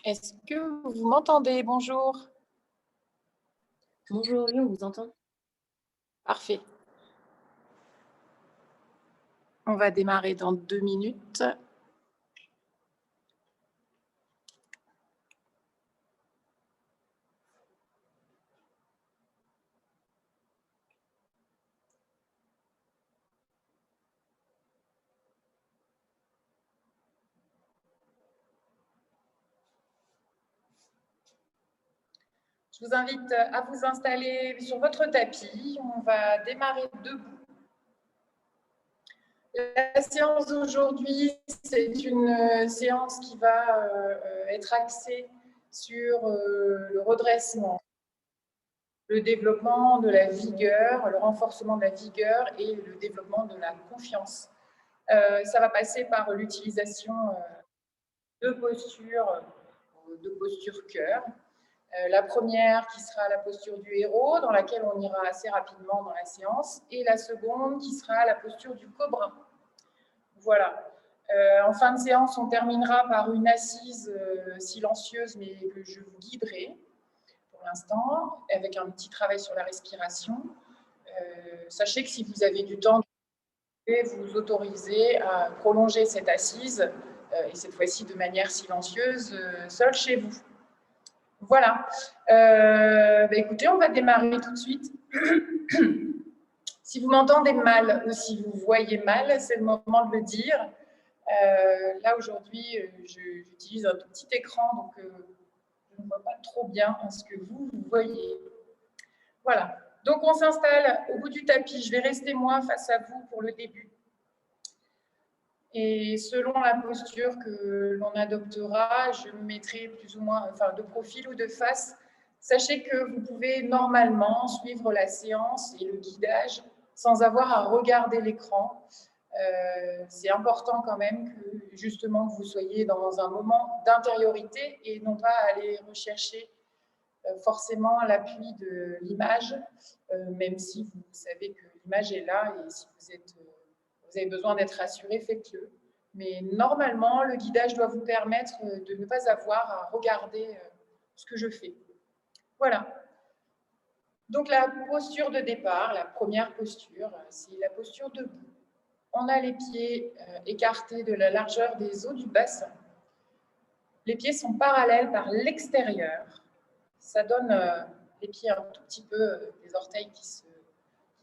Est-ce que vous m'entendez? Bonjour. Bonjour, oui, on vous entend. Parfait. On va démarrer dans 2 minutes. Je vous invite à vous installer sur votre tapis. On va démarrer debout. La séance d'aujourd'hui, c'est une séance qui va être axée sur le redressement, le développement de la vigueur, le renforcement de la vigueur et le développement de la confiance. Ça va passer par l'utilisation de postures cœur. La première qui sera la posture du héros, dans laquelle on ira assez rapidement dans la séance, et la seconde qui sera la posture du cobra. Voilà. En fin de séance, on terminera par une assise silencieuse, mais que je vous guiderai pour l'instant, avec un petit travail sur la respiration. Sachez que si vous avez du temps, vous pouvez vous autoriser à prolonger cette assise, et cette fois-ci de manière silencieuse, seule chez vous. Voilà. Écoutez, on va démarrer tout de suite. Si vous m'entendez mal ou si vous voyez mal, c'est le moment de le dire. Là, aujourd'hui, j'utilise un tout petit écran, donc je ne vois pas trop bien ce que vous voyez. Voilà. Donc, on s'installe au bout du tapis. Je vais rester, moi, face à vous pour le début. Et selon la posture que l'on adoptera, je me mettrai plus ou moins, enfin, de profil ou de face. Sachez que vous pouvez normalement suivre la séance et le guidage sans avoir à regarder l'écran. C'est important quand même que justement que vous soyez dans un moment d'intériorité et non pas aller rechercher forcément l'appui de l'image, même si vous savez que l'image est là et si vous avez besoin d'être rassuré, faites-le. Mais normalement, le guidage doit vous permettre de ne pas avoir à regarder ce que je fais. Voilà. Donc la posture de départ, la première posture, c'est la posture debout. On a les pieds écartés de la largeur des os du bassin. Les pieds sont parallèles par l'extérieur. Ça donne les pieds un tout petit peu, les orteils qui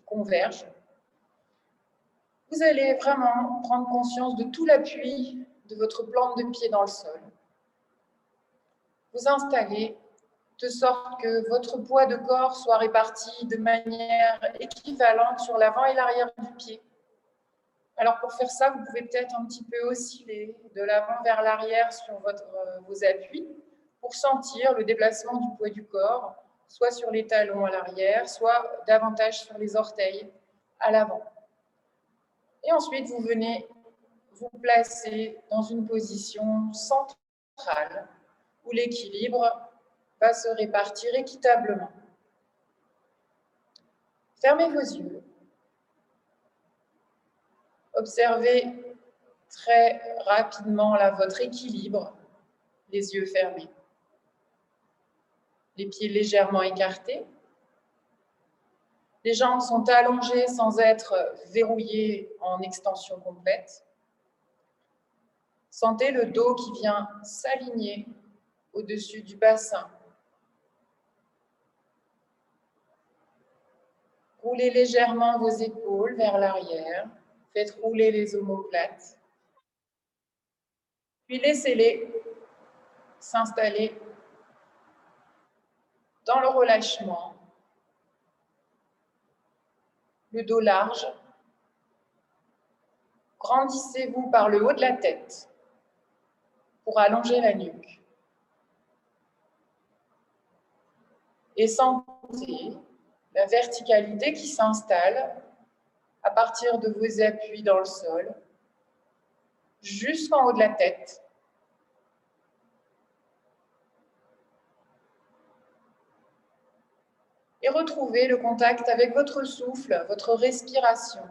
convergent. Vous allez vraiment prendre conscience de tout l'appui de votre plante de pied dans le sol. Vous installez de sorte que votre poids de corps soit réparti de manière équivalente sur l'avant et l'arrière du pied. Alors pour faire ça, vous pouvez peut-être un petit peu osciller de l'avant vers l'arrière sur vos appuis pour sentir le déplacement du poids du corps, soit sur les talons à l'arrière, soit davantage sur les orteils à l'avant. Et ensuite, vous venez vous placer dans une position centrale où l'équilibre va se répartir équitablement. Fermez vos yeux. Observez très rapidement là, votre équilibre, les yeux fermés. Les pieds légèrement écartés. Les jambes sont allongées sans être verrouillées en extension complète. Sentez le dos qui vient s'aligner au-dessus du bassin. Roulez légèrement vos épaules vers l'arrière. Faites rouler les omoplates. Puis laissez-les s'installer dans le relâchement. Le dos large. Grandissez-vous par le haut de la tête pour allonger la nuque. Et sentez la verticalité qui s'installe à partir de vos appuis dans le sol jusqu'en haut de la tête. Et retrouvez le contact avec votre souffle, votre respiration.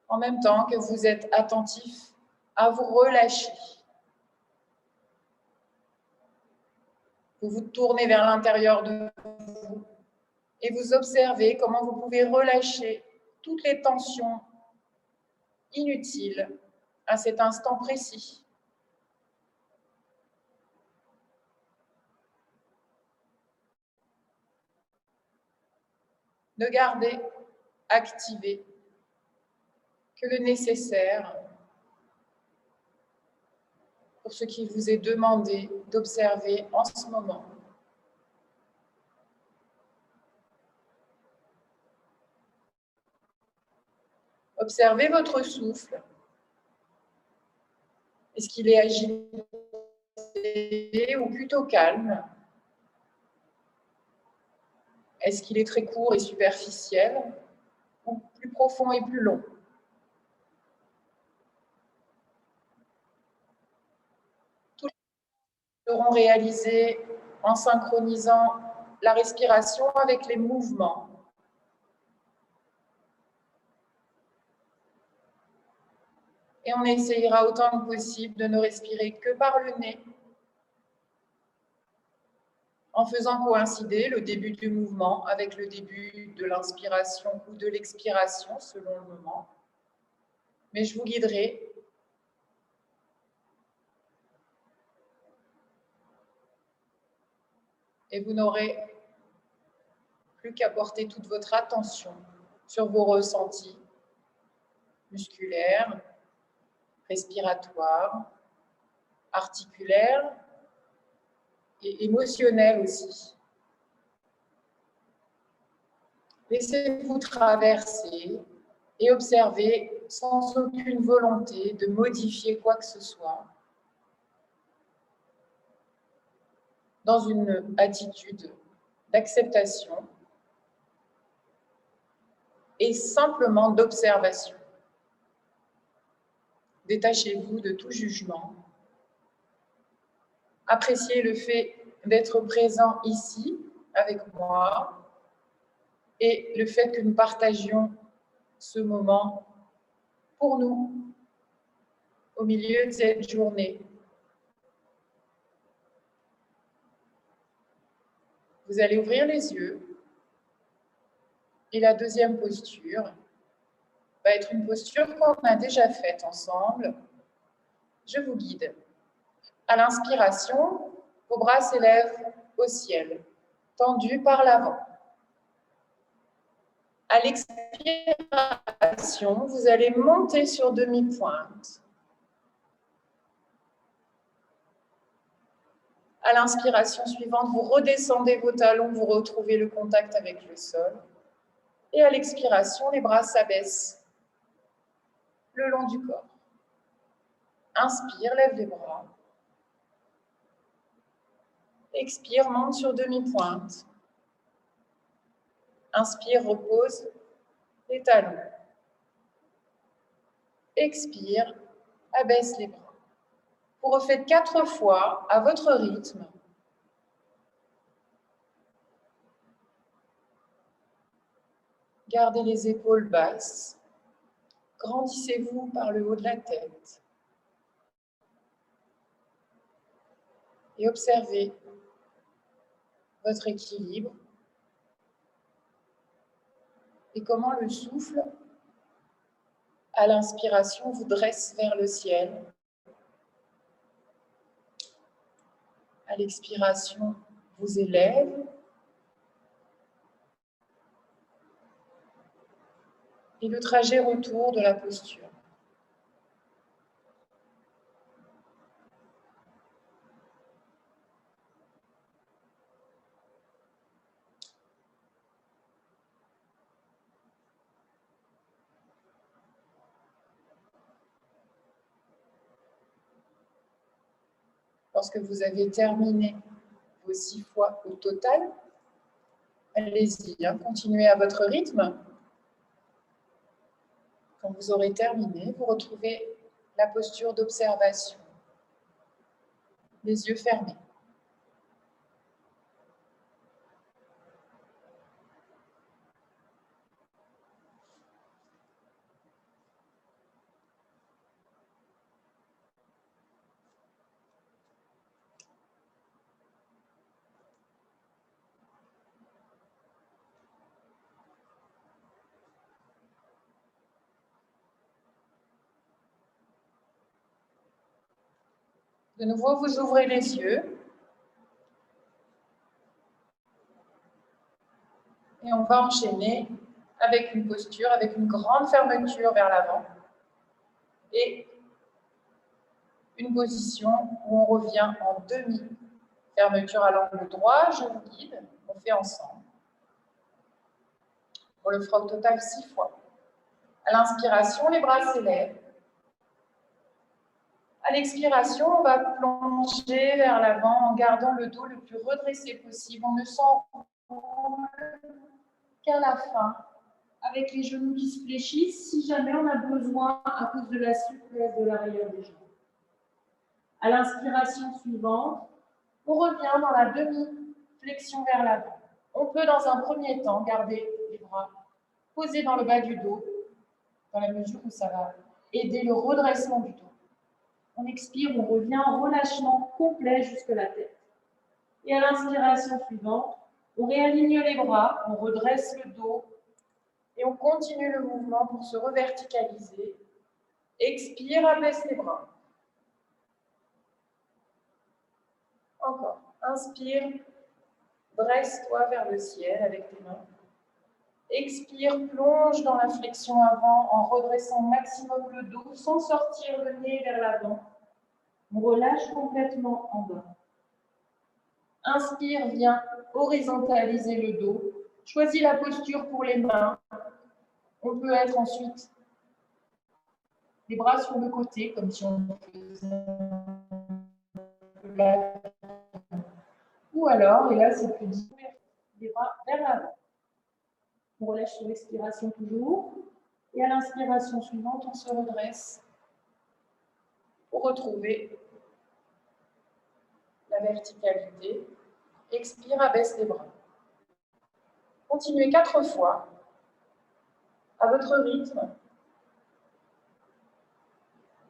en même temps que vous êtes attentif à vous relâcher. Vous vous tournez vers l'intérieur de vous et vous observez comment vous pouvez relâcher toutes les tensions inutiles à cet instant précis. Ne gardez activé que le nécessaire pour ce qui vous est demandé d'observer en ce moment. Observez votre souffle. Est-ce qu'il est agité ou plutôt calme? Est-ce qu'il est très court et superficiel ou plus profond et plus long? Tous les seront réalisés en synchronisant la respiration avec les mouvements. Et on essayera autant que possible de ne respirer que par le nez, en faisant coïncider le début du mouvement avec le début de l'inspiration ou de l'expiration selon le moment. Mais je vous guiderai et vous n'aurez plus qu'à porter toute votre attention sur vos ressentis musculaires, respiratoires, articulaires et émotionnels aussi. Laissez-vous traverser et observer sans aucune volonté de modifier quoi que ce soit, dans une attitude d'acceptation et simplement d'observation. Détachez-vous de tout jugement. Appréciez le fait d'être présent ici avec moi et le fait que nous partagions ce moment pour nous au milieu de cette journée. Vous allez ouvrir les yeux et la deuxième posture va être une posture qu'on a déjà faite ensemble. Je vous guide. À l'inspiration, vos bras s'élèvent au ciel, tendus par l'avant. À l'expiration, vous allez monter sur demi-pointe. À l'inspiration suivante, vous redescendez vos talons, vous retrouvez le contact avec le sol. Et à l'expiration, les bras s'abaissent le long du corps. Inspire, lève les bras. Expire, monte sur demi-pointe. Inspire, repose les talons. Expire, abaisse les bras. Vous refaites 4 fois à votre rythme. Gardez les épaules basses. Grandissez-vous par le haut de la tête. Et observez votre équilibre et comment le souffle, à l'inspiration, vous dresse vers le ciel. À l'expiration, vous élève. Et le trajet retour de la posture. Lorsque vous avez terminé vos 6 fois au total, allez-y, continuez à votre rythme. Quand vous aurez terminé, vous retrouvez la posture d'observation, les yeux fermés. De nouveau, vous ouvrez les yeux. Et on va enchaîner avec une posture, avec une grande fermeture vers l'avant. Et une position où on revient en demi. Fermeture à l'angle droit, je vous guide. On fait ensemble. On le fera au total 6 fois. À l'inspiration, les bras s'élèvent. À l'expiration, on va plonger vers l'avant en gardant le dos le plus redressé possible. On ne s'enroule qu'à la fin, avec les genoux qui se fléchissent, si jamais on a besoin à cause de la souplesse de l'arrière des jambes. À l'inspiration suivante, on revient dans la demi-flexion vers l'avant. On peut, dans un premier temps, garder les bras posés dans le bas du dos, dans la mesure où ça va aider le redressement du dos. On expire, on revient en relâchement complet jusque la tête. Et à l'inspiration suivante, on réaligne les bras, on redresse le dos et on continue le mouvement pour se reverticaliser. Expire, abaisse les bras. Encore. Inspire, dresse-toi vers le ciel avec tes mains. Expire, plonge dans la flexion avant en redressant au maximum le dos sans sortir le nez vers l'avant. On relâche complètement en bas. Inspire, viens horizontaliser le dos. Choisis la posture pour les mains. On peut être ensuite les bras sur le côté, comme si on faisait ou alors, et là c'est plus difficile, les bras vers l'avant. On relâche sur l'expiration toujours. Et à l'inspiration suivante, on se redresse pour retrouver la verticalité. Expire, abaisse les bras. Continuez 4 fois à votre rythme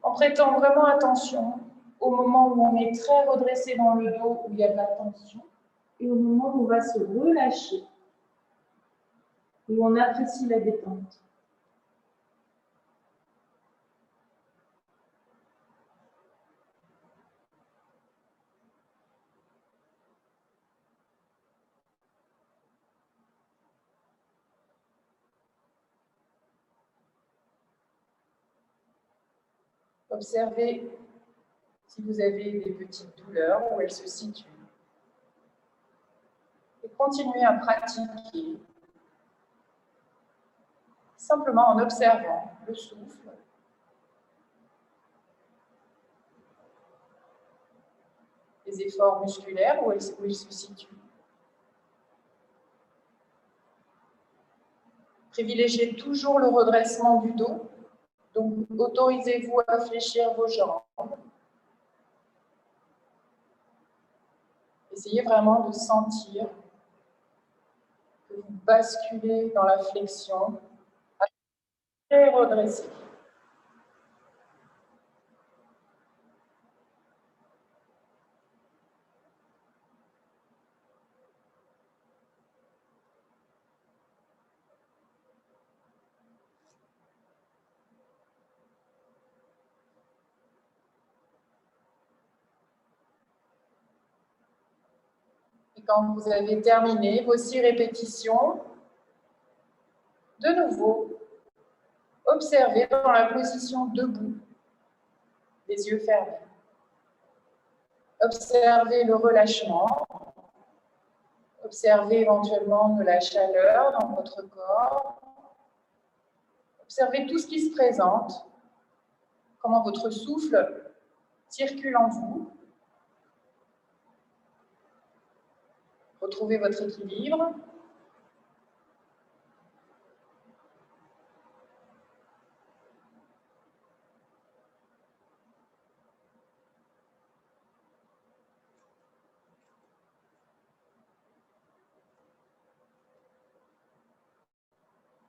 en prêtant vraiment attention au moment où on est très redressé dans le dos, où il y a de la tension, et au moment où on va se relâcher, où on apprécie la détente. Observez si vous avez des petites douleurs, où elles se situent. Et continuez à pratiquer simplement en observant le souffle, les efforts musculaires, où ils se situent. Privilégiez toujours le redressement du dos, donc autorisez-vous à fléchir vos jambes. Essayez vraiment de sentir que vous basculez dans la flexion et redressez. Et quand vous avez terminé vos 6 répétitions, de nouveau, observez dans la position debout, les yeux fermés. Observez le relâchement. Observez éventuellement de la chaleur dans votre corps. Observez tout ce qui se présente, comment votre souffle circule en vous. Retrouvez votre équilibre.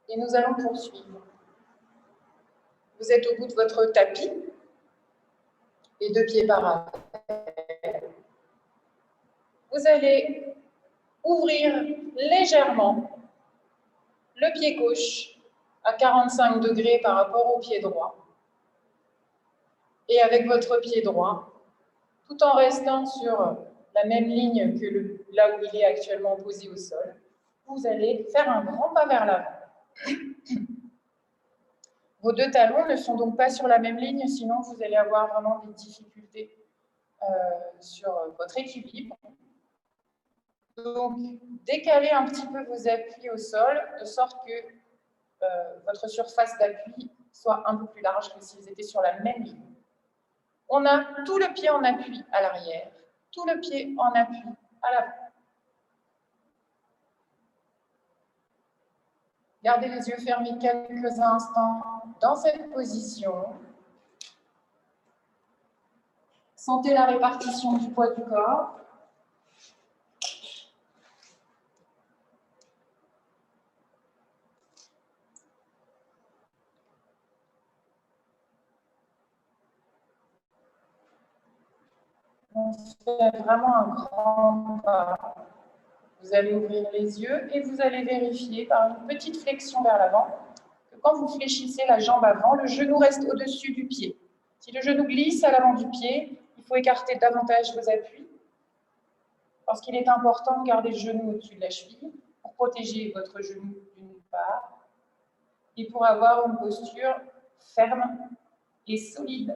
Et nous allons poursuivre. Vous êtes au bout de votre tapis, les 2 pieds parallèles. Vous allez ouvrir légèrement le pied gauche à 45 degrés par rapport au pied droit. Et avec votre pied droit, tout en restant sur la même ligne que là où il est actuellement posé au sol. Vous allez faire un grand pas vers l'avant. Vos deux talons ne sont donc pas sur la même ligne, sinon vous allez avoir vraiment des difficultés sur votre équilibre. Donc, décalez un petit peu vos appuis au sol, de sorte que votre surface d'appui soit un peu plus large que s'ils étaient sur la même ligne. On a tout le pied en appui à l'arrière, tout le pied en appui à l'avant. Gardez les yeux fermés quelques instants dans cette position. Sentez la répartition du poids du corps. On fait vraiment un grand pas. Vous allez ouvrir les yeux et vous allez vérifier par une petite flexion vers l'avant que quand vous fléchissez la jambe avant, le genou reste au-dessus du pied. Si le genou glisse à l'avant du pied, il faut écarter davantage vos appuis parce qu'il est important de garder le genou au-dessus de la cheville pour protéger votre genou d'une part et pour avoir une posture ferme et solide.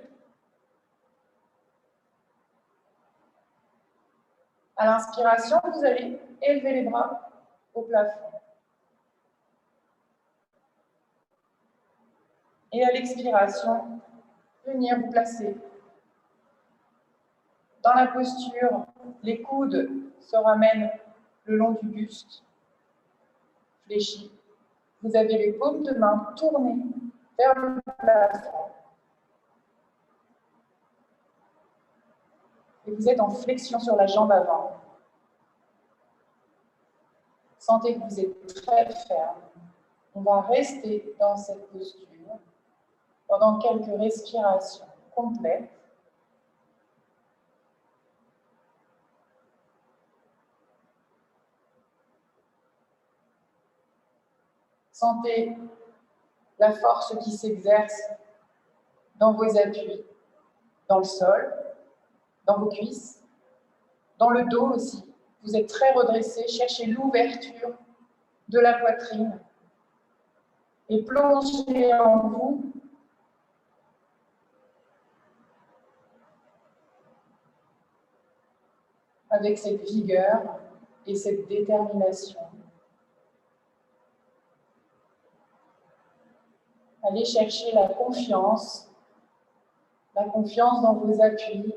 À l'inspiration, vous allez élever les bras au plafond. Et à l'expiration, venir vous placer dans la posture. Les coudes se ramènent le long du buste, fléchis. Vous avez les paumes de main tournées vers le plafond. Et vous êtes en flexion sur la jambe avant. Sentez que vous êtes très ferme. On va rester dans cette posture pendant quelques respirations complètes. Sentez la force qui s'exerce dans vos appuis, dans le sol, dans vos cuisses, dans le dos aussi. Vous êtes très redressé, cherchez l'ouverture de la poitrine et plongez en vous avec cette vigueur et cette détermination. Allez chercher la confiance dans vos appuis,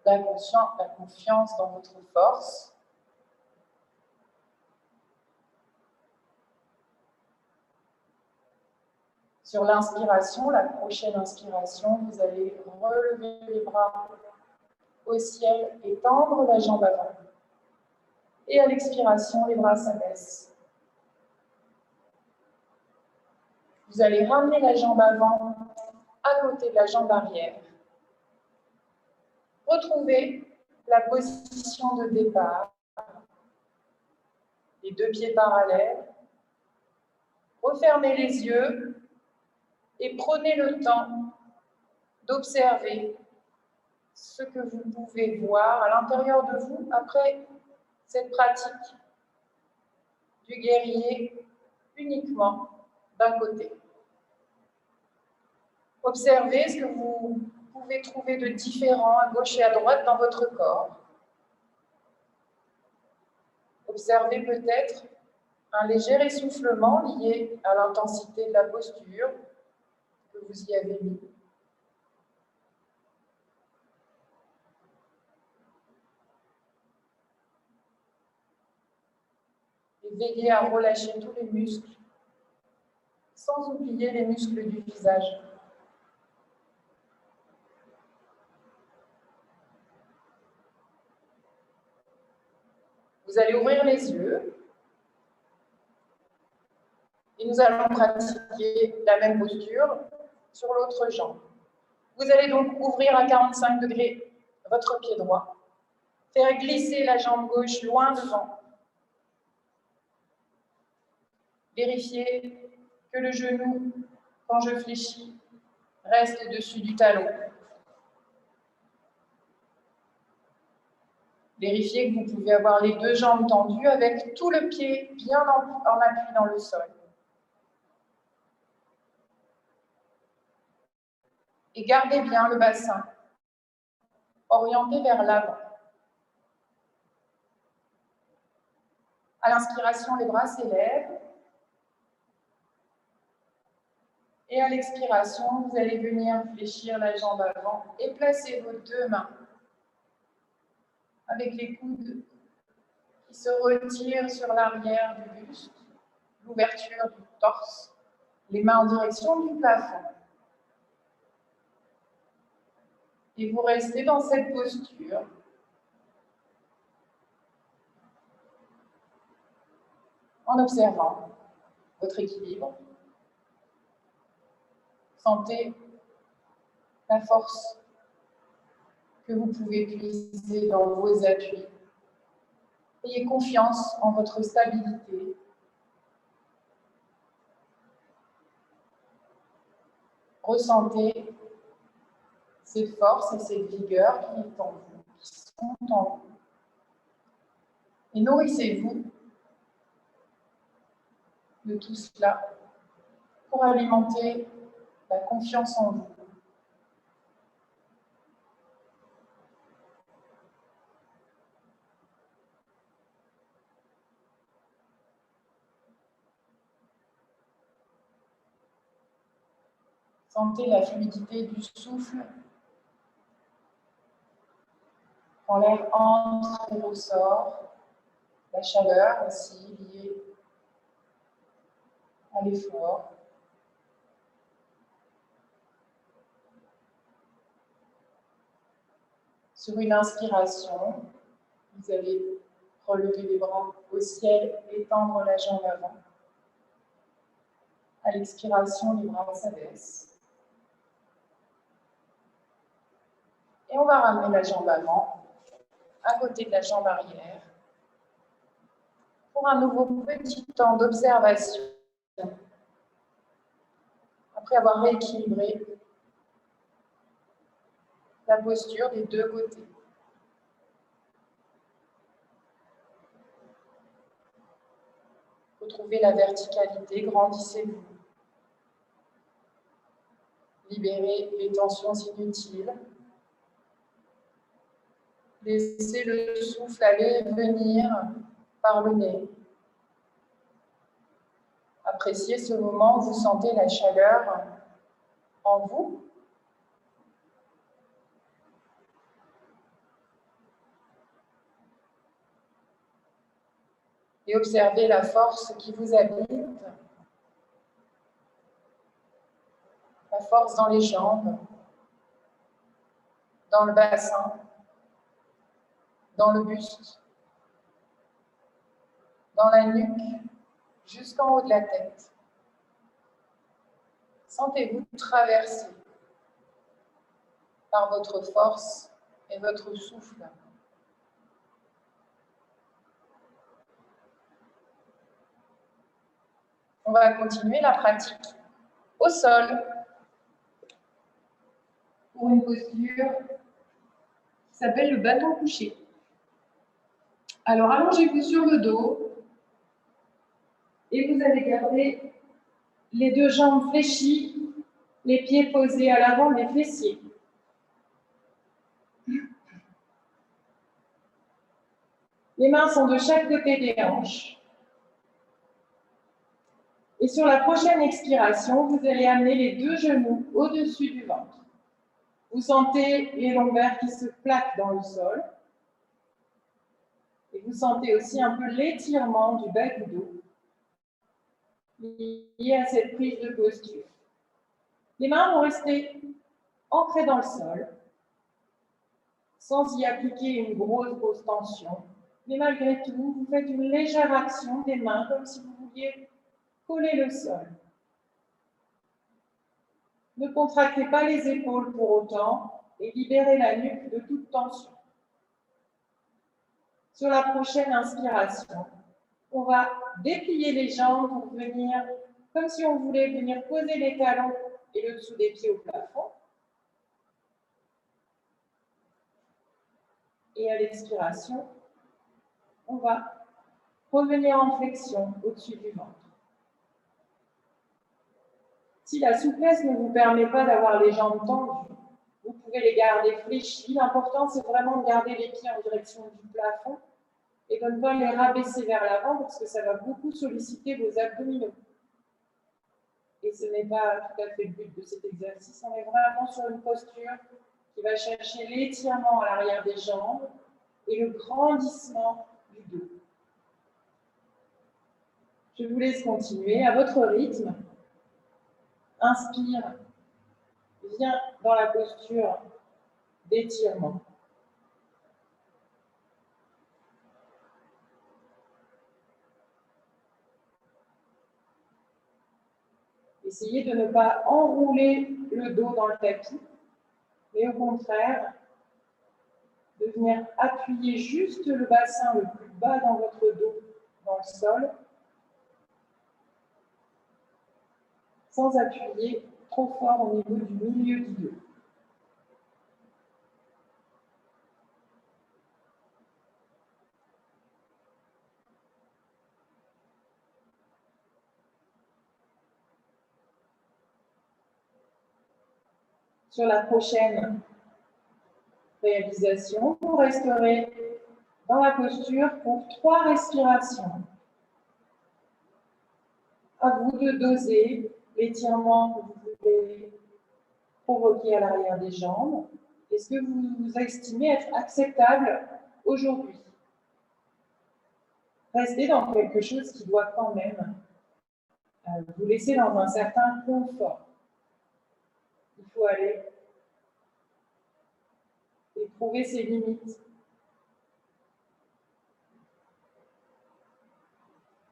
la confiance dans votre force. Sur l'inspiration, la prochaine inspiration, vous allez relever les bras au ciel et tendre la jambe avant. Et à l'expiration, les bras s'abaissent. Vous allez ramener la jambe avant à côté de la jambe arrière. Retrouvez la position de départ. Les deux pieds parallèles. Refermez les yeux et prenez le temps d'observer ce que vous pouvez voir à l'intérieur de vous après cette pratique du guerrier uniquement d'un côté. Observez ce que vous pouvez trouver de différent à gauche et à droite dans votre corps. Observez peut-être un léger essoufflement lié à l'intensité de la posture que vous y avez mis. Et veillez à relâcher tous les muscles, sans oublier les muscles du visage. Vous allez ouvrir les yeux et nous allons pratiquer la même posture sur l'autre jambe. Vous allez donc ouvrir à 45 degrés votre pied droit, faire glisser la jambe gauche loin devant. Vérifiez que le genou, quand je fléchis, reste au-dessus du talon. Vérifiez que vous pouvez avoir les deux jambes tendues avec tout le pied bien en appui dans le sol. Et gardez bien le bassin orienté vers l'avant. À l'inspiration, les bras s'élèvent. Et à l'expiration, vous allez venir fléchir la jambe avant et placer vos deux mains avec les coudes qui se retirent sur l'arrière du buste, l'ouverture du torse, les mains en direction du plafond. Et vous restez dans cette posture en observant votre équilibre. Sentez la force que vous pouvez puiser dans vos appuis. Ayez confiance en votre stabilité. Ressentez cette force et cette vigueur qui est en vous, qui sont en vous. Et nourrissez-vous de tout cela pour alimenter la confiance en vous. Sentez la fluidité du souffle quand l'air entre et ressort, la chaleur aussi liée à l'effort. Sur une inspiration, vous allez relever les bras au ciel et tendre la jambe avant. À l'expiration, les bras s'abaissent. Et on va ramener la jambe avant, à côté de la jambe arrière, pour un nouveau petit temps d'observation. Après avoir rééquilibré la posture des deux côtés. Retrouvez la verticalité, grandissez-vous. Libérez les tensions inutiles. Laissez le souffle aller et venir par le nez. Appréciez ce moment où vous sentez la chaleur en vous. Et observez la force qui vous habite. La force dans les jambes, dans le bassin, dans le buste, dans la nuque, jusqu'en haut de la tête. Sentez-vous traverser par votre force et votre souffle. On va continuer la pratique au sol pour une posture qui s'appelle le bâton couché. Alors allongez-vous sur le dos et vous allez garder les deux jambes fléchies, les pieds posés à l'avant des fessiers. Les mains sont de chaque côté des hanches. Et sur la prochaine expiration, vous allez amener les deux genoux au-dessus du ventre. Vous sentez les lombaires qui se plaquent dans le sol. Et vous sentez aussi un peu l'étirement du bas du dos lié à cette prise de posture. Les mains vont rester ancrées dans le sol, sans y appliquer une grosse tension. Mais malgré tout, vous faites une légère action des mains, comme si vous vouliez coller le sol. Ne contractez pas les épaules pour autant et libérez la nuque de toute tension. Sur la prochaine inspiration, on va déplier les jambes pour venir, comme si on voulait venir poser les talons et le dessous des pieds au plafond. Et à l'expiration, on va revenir en flexion au-dessus du ventre. Si la souplesse ne vous permet pas d'avoir les jambes tendues, vous pouvez les garder fléchies. L'important, c'est vraiment de garder les pieds en direction du plafond et de ne pas les rabaisser vers l'avant parce que ça va beaucoup solliciter vos abdominaux. Et ce n'est pas tout à fait le but de cet exercice. On est vraiment sur une posture qui va chercher l'étirement à l'arrière des jambes et le grandissement du dos. Je vous laisse continuer à votre rythme. Inspire, viens dans la posture d'étirement. Essayez de ne pas enrouler le dos dans le tapis, mais au contraire, de venir appuyer juste le bassin le plus bas dans votre dos, dans le sol, sans appuyer trop fort au niveau du milieu du dos. Sur la prochaine réalisation, vous resterez dans la posture pour 3 respirations. À vous de doser l'étirement que vous pouvez provoquer à l'arrière des jambes. Est-ce que vous estimez être acceptable aujourd'hui? Restez dans quelque chose qui doit quand même vous laisser dans un certain confort. Il faut aller éprouver ses limites.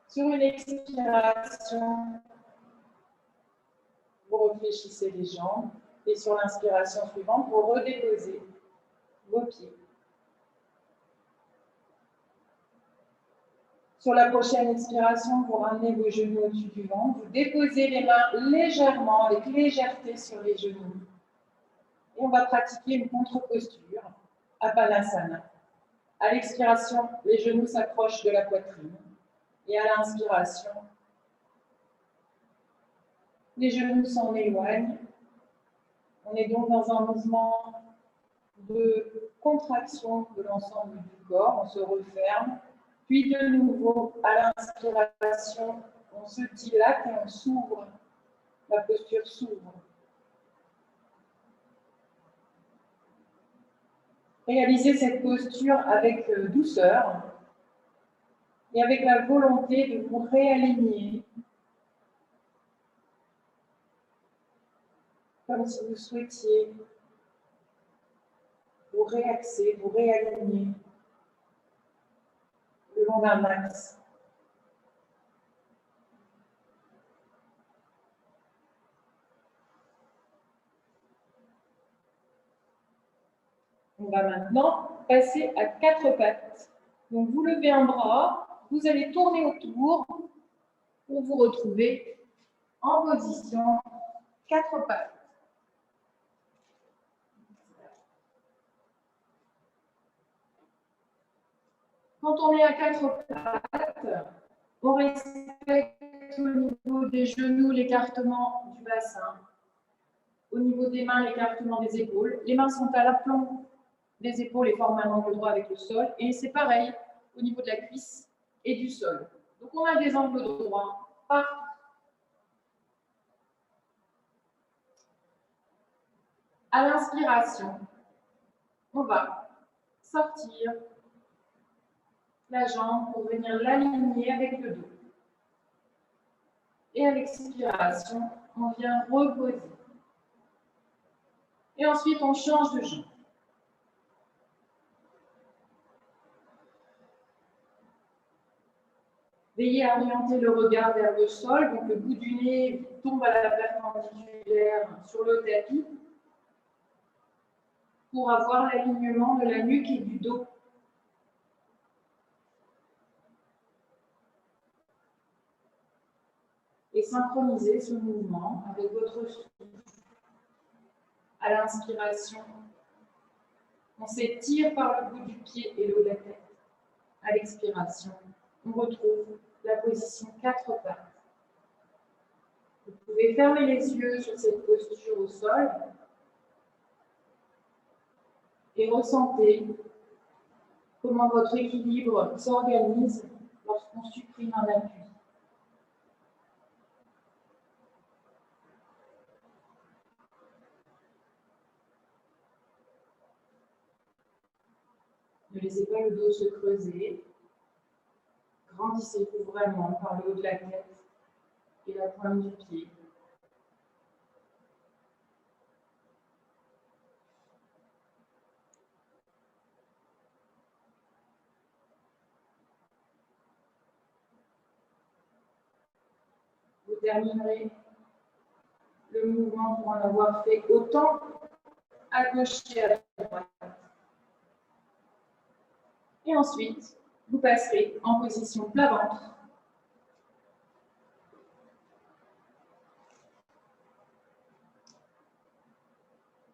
Sur une expiration, vous réfléchissez les jambes et sur l'inspiration suivante, vous redéposez vos pieds. Sur la prochaine expiration, vous ramenez vos genoux au-dessus du ventre, vous déposez les mains légèrement, avec légèreté sur les genoux. Et on va pratiquer une contre-posture, Apanasana. À l'expiration, les genoux s'approchent de la poitrine. Et à l'inspiration, les genoux s'en éloignent. On est donc dans un mouvement de contraction de l'ensemble du corps. On se referme. Puis de nouveau, à l'inspiration, on se dilate et on s'ouvre. La posture s'ouvre. Réalisez cette posture avec douceur et avec la volonté de vous réaligner, comme si vous souhaitiez vous réaxer, vous réaligner le long d'un axe. On va maintenant passer à 4 pattes. Donc vous levez un bras, vous allez tourner autour pour vous retrouver en position 4 pattes. Quand on est à 4 pattes, on respecte au niveau des genoux l'écartement du bassin, au niveau des mains l'écartement des épaules. Les mains sont à l'aplomb des épaules et forment un angle droit avec le sol. Et c'est pareil au niveau de la cuisse et du sol. Donc on a des angles droits partout. À l'inspiration, on va sortir la jambe pour venir l'aligner avec le dos. Et à l'expiration, on vient reposer. Et ensuite, on change de jambe. Veillez à orienter le regard vers le sol, donc le bout du nez tombe à la perpendiculaire sur le tapis pour avoir l'alignement de la nuque et du dos. Et synchroniser ce mouvement avec votre souffle. À l'inspiration, On s'étire par le bout du pied et le haut de la tête. À l'expiration, on retrouve la position 4 pattes. Vous pouvez fermer les yeux sur cette posture au sol et ressentez comment votre équilibre s'organise lorsqu'on supprime un appui. Ne laissez pas le dos se creuser. Grandissez-vous vraiment par le haut de la tête et la pointe du pied. Vous terminerez le mouvement pour en avoir fait autant à gauche qu'à droite. Et ensuite, vous passerez en position plat ventre.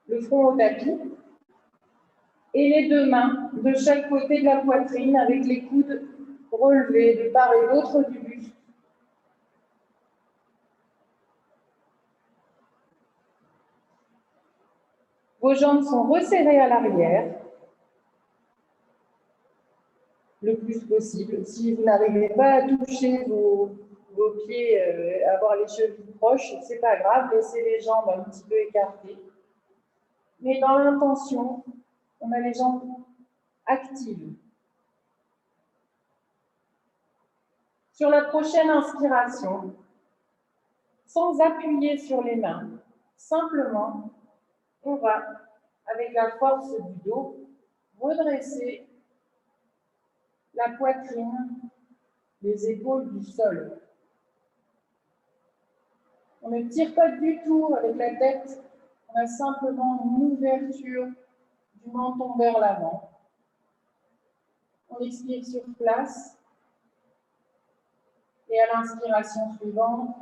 Le front au tapis et les deux mains de chaque côté de la poitrine avec les coudes relevés de part et d'autre du buste. Vos jambes sont resserrées à l'arrière, le plus possible. Si vous n'arrivez pas à toucher vos pieds, avoir les chevilles proches, c'est pas grave, laissez les jambes un petit peu écartées. Mais dans l'intention, on a les jambes actives. Sur la prochaine inspiration, sans appuyer sur les mains, simplement, on va, avec la force du dos, redresser la poitrine, les épaules du sol. On ne tire pas du tout avec la tête, on a simplement une ouverture du menton vers l'avant. On expire sur place. Et à l'inspiration suivante,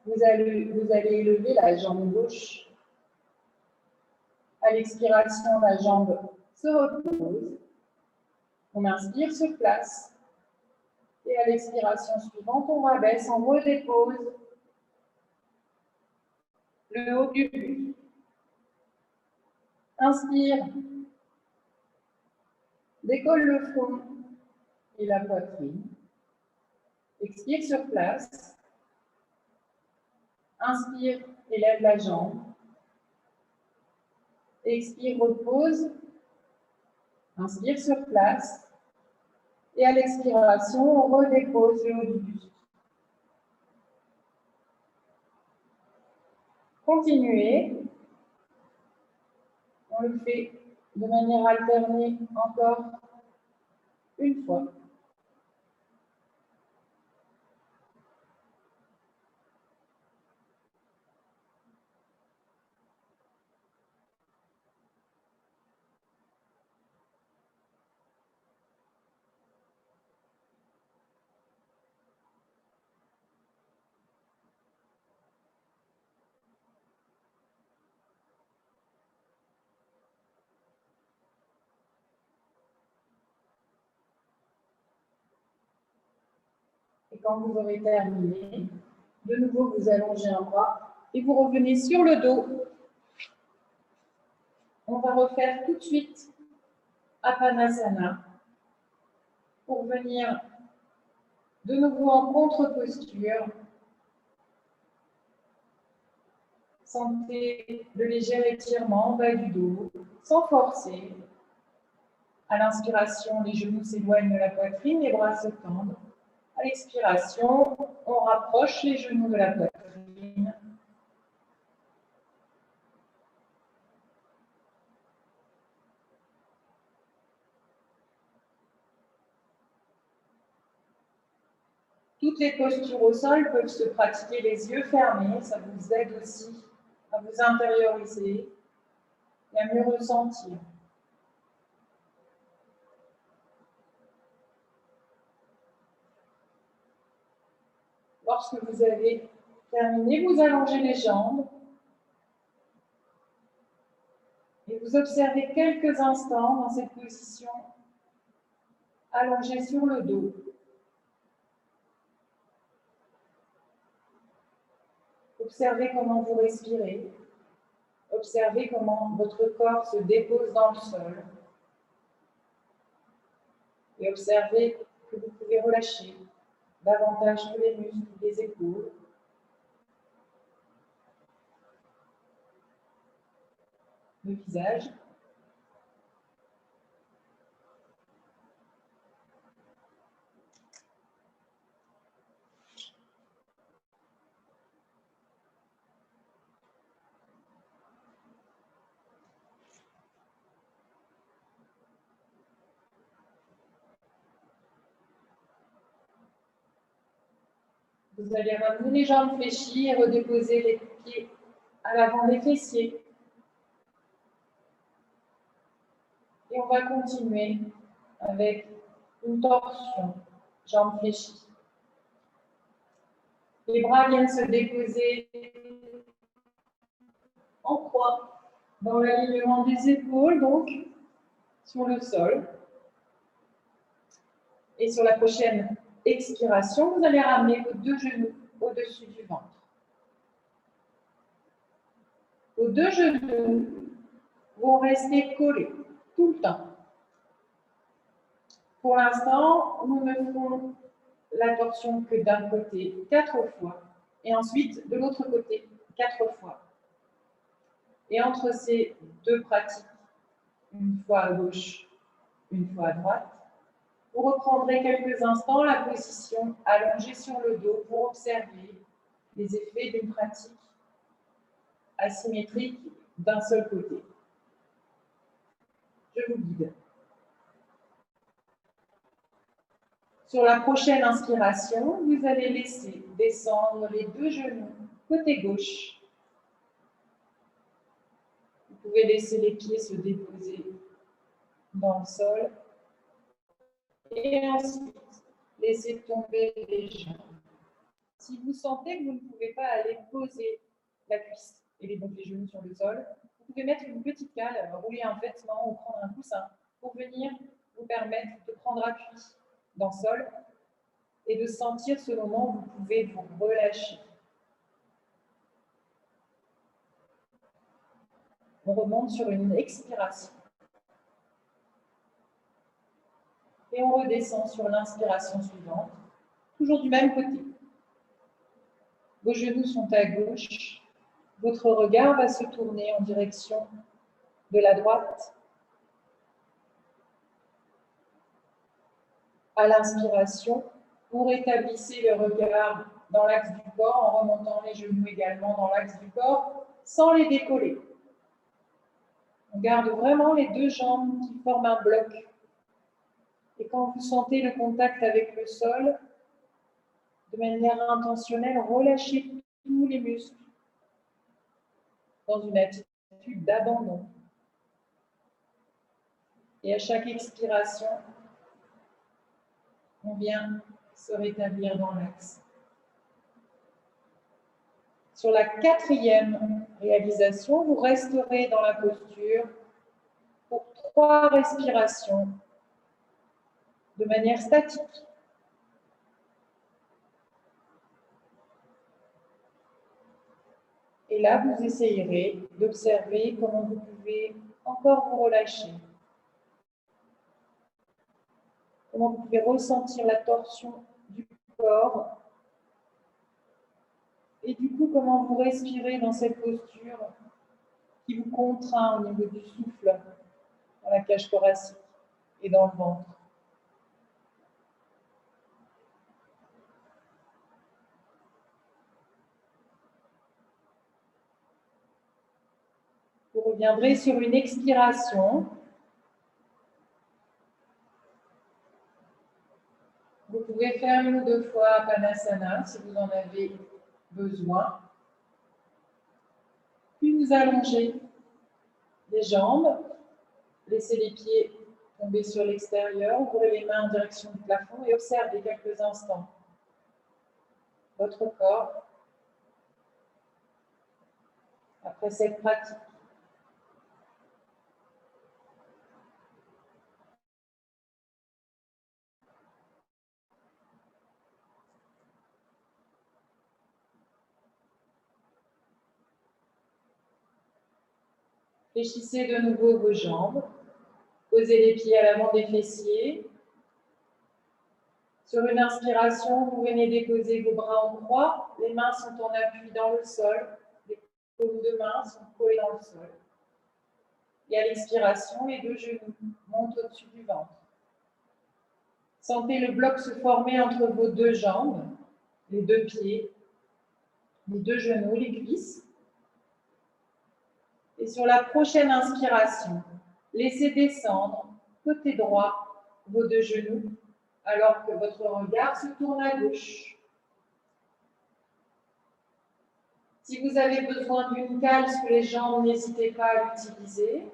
vous allez élever la jambe gauche. À l'expiration, la jambe se repose. On inspire sur place. Et à l'expiration suivante, on rabaisse, on redépose le haut du buste. Inspire. Décolle le front et la poitrine. Expire sur place. Inspire, élève la jambe. Expire, repose. Inspire sur place. Et à l'expiration, on redépose le haut du buste. Continuez. On le fait de manière alternée encore une fois. Et quand vous aurez terminé, de nouveau, vous allongez un bras et vous revenez sur le dos. On va refaire tout de suite Apanasana pour venir de nouveau en contre-posture. Sentez le léger étirement en bas du dos, sans forcer. À l'inspiration, les genoux s'éloignent de la poitrine, les bras se tendent. À l'expiration, on rapproche les genoux de la poitrine. Toutes les postures au sol peuvent se pratiquer les yeux fermés. Ça vous aide aussi à vous intérioriser et à mieux ressentir. Lorsque vous avez terminé, vous allongez les jambes et vous observez quelques instants dans cette position allongée sur le dos. Observez comment vous respirez. Observez comment votre corps se dépose dans le sol. Et observez que vous pouvez relâcher davantage tous les muscles des épaules. Le visage. Vous allez ramener les jambes fléchies et redéposer les pieds à l'avant des fessiers. Et on va continuer avec une torsion, jambes fléchies. Les bras viennent se déposer en croix dans l'alignement des épaules, donc sur le sol. Et sur la prochaine expiration, vous allez ramener vos deux genoux au-dessus du ventre. Vos deux genoux vont rester collés tout le temps. Pour l'instant, nous ne ferons la torsion que d'un côté 4 fois et ensuite de l'autre côté 4 fois. Et entre ces deux pratiques, une fois à gauche, une fois à droite, vous reprendrez quelques instants la position allongée sur le dos pour observer les effets d'une pratique asymétrique d'un seul côté. Je vous guide. Sur la prochaine inspiration, vous allez laisser descendre les deux genoux côté gauche. Vous pouvez laisser les pieds se déposer dans le sol. Et ensuite, laissez tomber les jambes. Si vous sentez que vous ne pouvez pas aller poser la cuisse et les genoux sur le sol, vous pouvez mettre une petite cale, rouler un vêtement ou prendre un coussin pour venir vous permettre de prendre appui dans le sol et de sentir ce moment où vous pouvez vous relâcher. On remonte sur une expiration. Et on redescend sur l'inspiration suivante, toujours du même côté. Vos genoux sont à gauche. Votre regard va se tourner en direction de la droite. À l'inspiration, vous rétablissez le regard dans l'axe du corps en remontant les genoux également dans l'axe du corps sans les décoller. On garde vraiment les deux jambes qui forment un bloc. Et quand vous sentez le contact avec le sol, de manière intentionnelle, relâchez tous les muscles dans une attitude d'abandon. Et à chaque expiration, on vient se rétablir dans l'axe. Sur la quatrième réalisation, vous resterez dans la posture pour 3 respirations de manière statique. Et là, vous essayerez d'observer comment vous pouvez encore vous relâcher. Comment vous pouvez ressentir la torsion du corps. Et du coup, comment vous respirez dans cette posture qui vous contraint au niveau du souffle, dans la cage thoracique et dans le ventre. Vous reviendrez sur une expiration. Vous pouvez faire 1 ou 2 fois Panasana si vous en avez besoin. Puis vous allongez les jambes, laissez les pieds tomber sur l'extérieur, ouvrez les mains en direction du plafond et observez quelques instants votre corps après cette pratique. Fléchissez de nouveau vos jambes. Posez les pieds à l'avant des fessiers. Sur une inspiration, vous venez déposer vos bras en croix. Les mains sont en appui dans le sol. Les paumes de main sont collées dans le sol. Et à l'expiration, les deux genoux montent au-dessus du ventre. Sentez le bloc se former entre vos deux jambes, les deux pieds, les deux genoux, les cuisses. Et sur la prochaine inspiration, laissez descendre, côté droit, vos deux genoux, alors que votre regard se tourne à gauche. Si vous avez besoin d'une cale sous les jambes, n'hésitez pas à l'utiliser.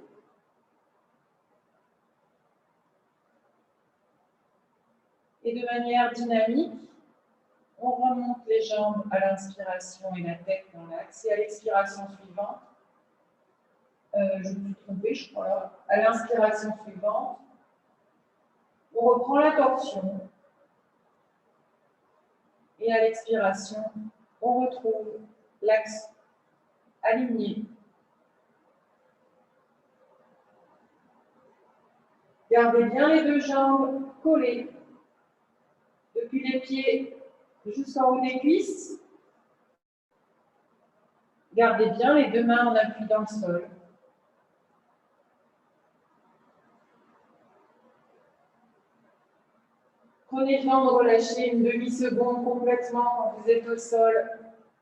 Et de manière dynamique, on remonte les jambes à l'inspiration et la tête dans l'axe. Et à l'expiration suivante, je me suis trompée, je crois, à l'inspiration suivante, on reprend la torsion. Et à l'expiration, on retrouve l'axe aligné. Gardez bien les deux jambes collées, depuis les pieds jusqu'en haut des cuisses. Gardez bien les deux mains en appui dans le sol. Prenez le temps de relâcher une demi-seconde complètement quand vous êtes au sol,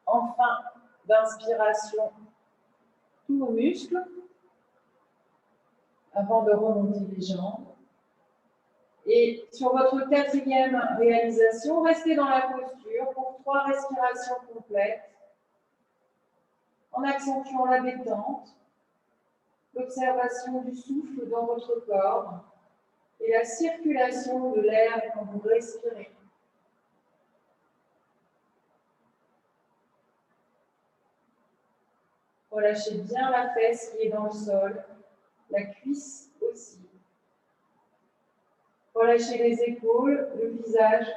en fin d'inspiration, tous vos muscles, avant de remonter les jambes. Et sur votre quatrième réalisation, restez dans la posture pour 3 respirations complètes, en accentuant la détente, l'observation du souffle dans votre corps et la circulation de l'air quand vous respirez. Relâchez bien la fesse qui est dans le sol, la cuisse aussi. Relâchez les épaules, le visage.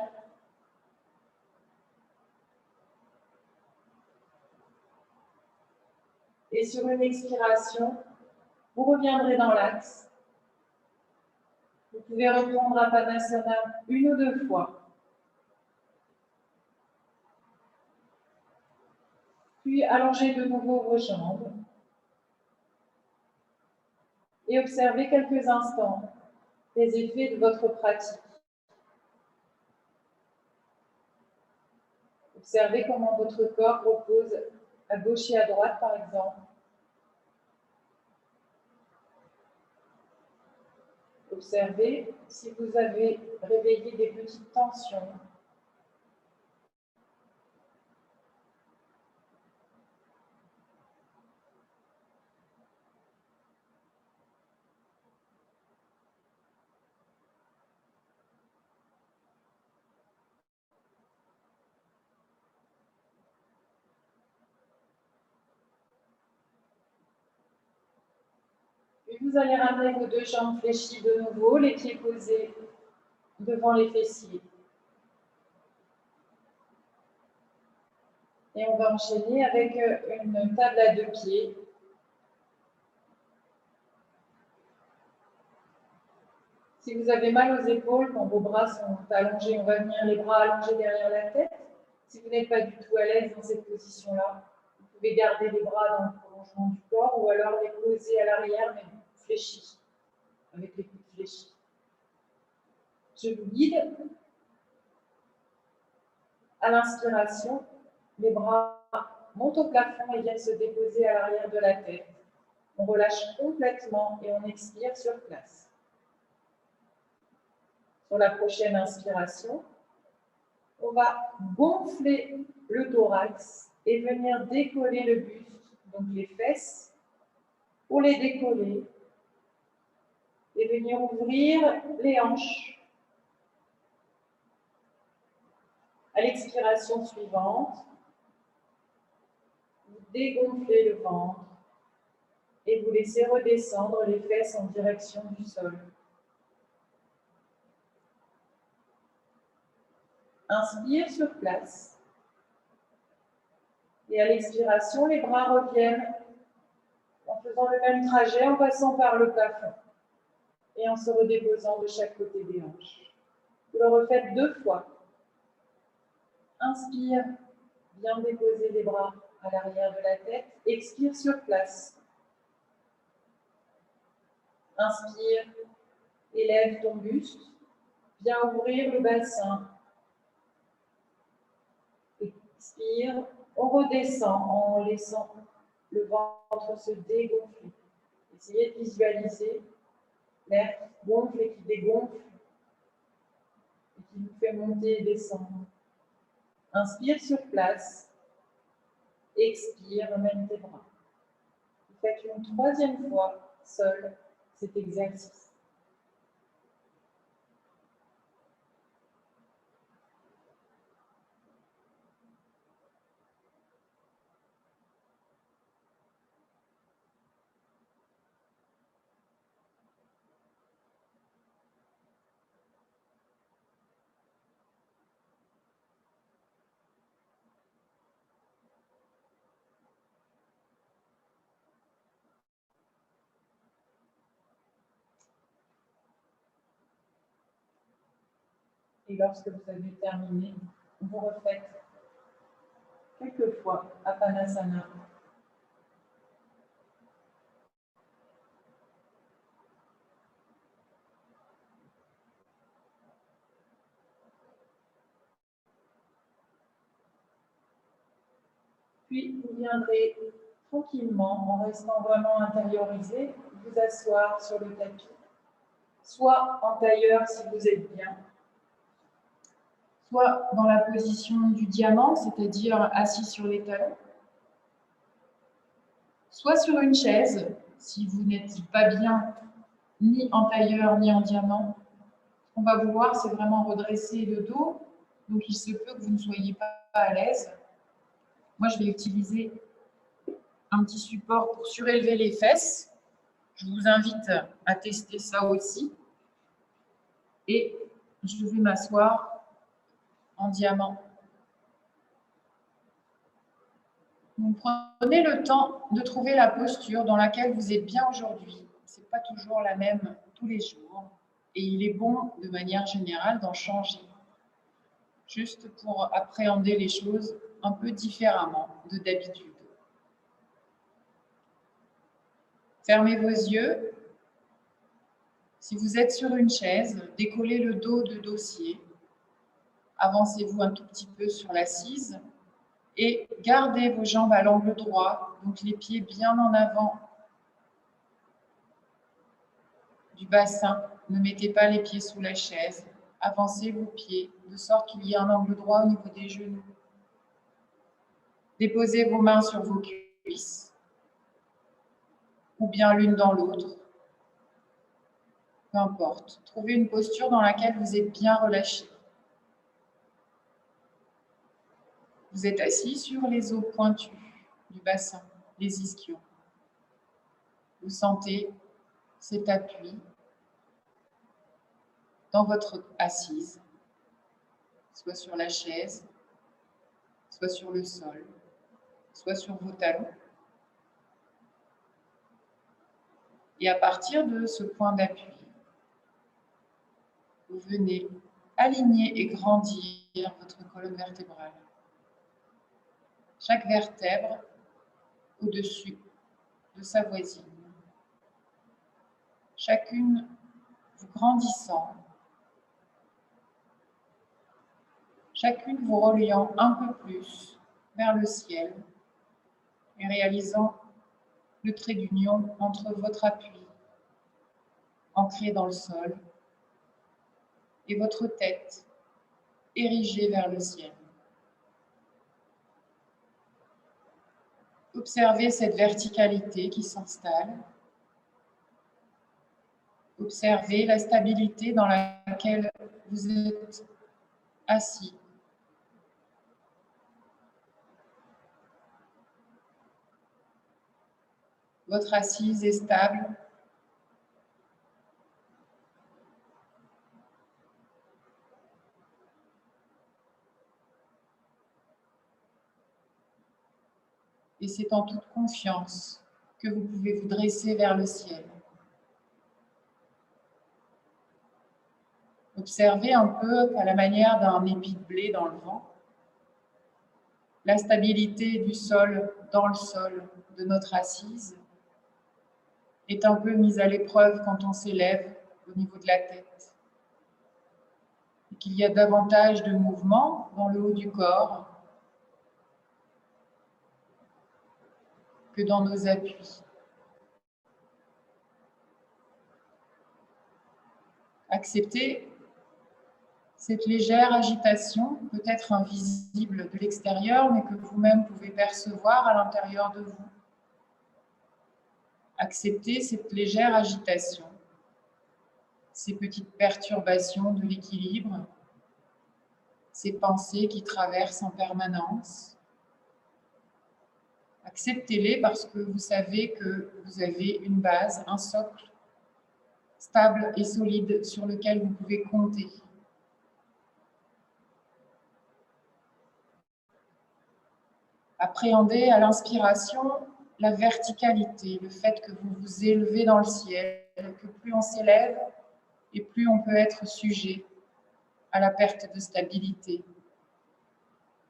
Et sur une expiration, vous reviendrez dans l'axe. Vous pouvez reprendre Apanasana 1 ou 2 fois. Puis allongez de nouveau vos jambes. Et observez quelques instants les effets de votre pratique. Observez comment votre corps repose à gauche et à droite, par exemple. Observez si vous avez réveillé des petites tensions. Puis vous allez ramener vos deux jambes fléchies de nouveau, les pieds posés devant les fessiers. Et on va enchaîner avec une table à 2 pieds. Si vous avez mal aux épaules, quand vos bras sont allongés, on va venir les bras allongés derrière la tête. Si vous n'êtes pas du tout à l'aise dans cette position-là, vous pouvez garder les bras dans le prolongement du corps ou alors les poser à l'arrière, mais fléchis, avec les coudes fléchis. Je vous guide. À l'inspiration, les bras montent au plafond et viennent se déposer à l'arrière de la tête. On relâche complètement et on expire sur place. Sur la prochaine inspiration, on va gonfler le thorax et venir décoller le buste, donc les fesses, pour les décoller et venir ouvrir les hanches. À l'expiration suivante, vous dégonflez le ventre et vous laissez redescendre les fesses en direction du sol. Inspire sur place. Et à l'expiration, les bras reviennent en faisant le même trajet, en passant par le plafond et en se redéposant de chaque côté des hanches. Vous le refaites 2 fois. Inspire, bien déposer les bras à l'arrière de la tête. Expire sur place. Inspire, élève ton buste. Bien ouvrir le bassin. Expire, on redescend en laissant le ventre se dégonfler. Essayez de visualiser l'air qui gonfle et qui dégonfle et qui vous fait monter et descendre. Inspire sur place. Expire, ramène tes bras. Vous faites une 3e fois seul cet exercice. Et lorsque vous avez terminé, vous refaites quelques fois Apanasana. Puis vous viendrez tranquillement, en restant vraiment intériorisé, vous asseoir sur le tapis, soit en tailleur si vous êtes bien, soit dans la position du diamant, c'est-à-dire assis sur les talons, soit sur une chaise, si vous n'êtes pas bien ni en tailleur ni en diamant. Ce qu'on va vouloir, c'est vraiment redresser le dos, donc il se peut que vous ne soyez pas à l'aise. Moi, je vais utiliser un petit support pour surélever les fesses. Je vous invite à tester ça aussi. Et je vais m'asseoir en diamant. Donc, prenez le temps de trouver la posture dans laquelle vous êtes bien aujourd'hui. Ce n'est pas toujours la même tous les jours. Et il est bon, de manière générale, d'en changer. Juste pour appréhender les choses un peu différemment de d'habitude. Fermez vos yeux. Si vous êtes sur une chaise, décollez le dos de dossier. Avancez-vous un tout petit peu sur l'assise et gardez vos jambes à l'angle droit, donc les pieds bien en avant du bassin. Ne mettez pas les pieds sous la chaise. Avancez vos pieds de sorte qu'il y ait un angle droit au niveau des genoux. Déposez vos mains sur vos cuisses ou bien l'une dans l'autre. Peu importe. Trouvez une posture dans laquelle vous êtes bien relâché. Vous êtes assis sur les os pointus du bassin, les ischions. Vous sentez cet appui dans votre assise, soit sur la chaise, soit sur le sol, soit sur vos talons. Et à partir de ce point d'appui, vous venez aligner et grandir votre colonne vertébrale. Chaque vertèbre au-dessus de sa voisine. Chacune vous grandissant, chacune vous reliant un peu plus vers le ciel et réalisant le trait d'union entre votre appui ancré dans le sol et votre tête érigée vers le ciel. Observez cette verticalité qui s'installe. Observez la stabilité dans laquelle vous êtes assis. Votre assise est stable. Et c'est en toute confiance que vous pouvez vous dresser vers le ciel. Observez un peu, à la manière d'un épi de blé dans le vent, la stabilité du sol dans le sol de notre assise est un peu mise à l'épreuve quand on s'élève au niveau de la tête. Et qu'il y a davantage de mouvement dans le haut du corps que dans nos appuis. Acceptez cette légère agitation, peut-être invisible de l'extérieur, mais que vous-même pouvez percevoir à l'intérieur de vous. Acceptez cette légère agitation, ces petites perturbations de l'équilibre, ces pensées qui traversent en permanence. Acceptez-les parce que vous savez que vous avez une base, un socle stable et solide sur lequel vous pouvez compter. Appréhendez à l'inspiration la verticalité, le fait que vous vous élevez dans le ciel, que plus on s'élève et plus on peut être sujet à la perte de stabilité.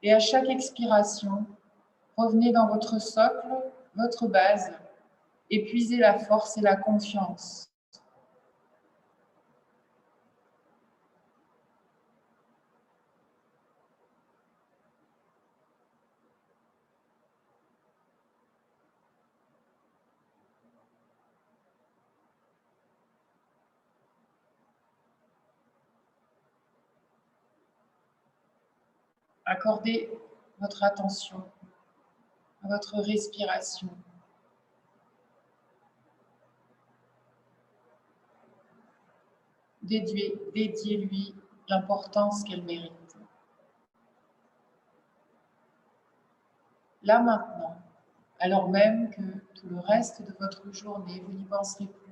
Et à chaque expiration, revenez dans votre socle, votre base, et puisez la force et la confiance. Accordez votre attention à votre respiration. Dédiez-lui l'importance qu'elle mérite. Là maintenant, alors même que tout le reste de votre journée, vous n'y penserez plus.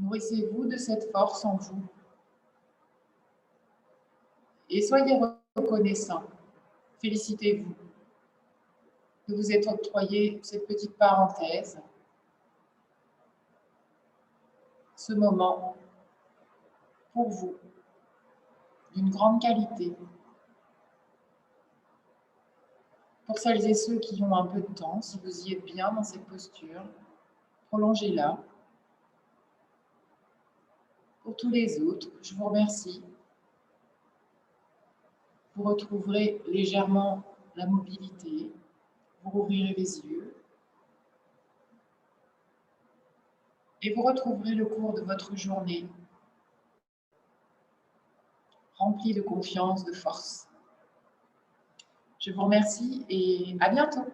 Nourrissez-vous de cette force en vous et soyez reconnaissant. Félicitez-vous de vous être octroyé cette petite parenthèse, ce moment pour vous, d'une grande qualité. Pour celles et ceux qui ont un peu de temps, si vous y êtes bien dans cette posture, prolongez-la. Pour tous les autres, je vous remercie. Vous retrouverez légèrement la mobilité, vous rouvrirez les yeux et vous retrouverez le cours de votre journée rempli de confiance, de force. Je vous remercie et à bientôt.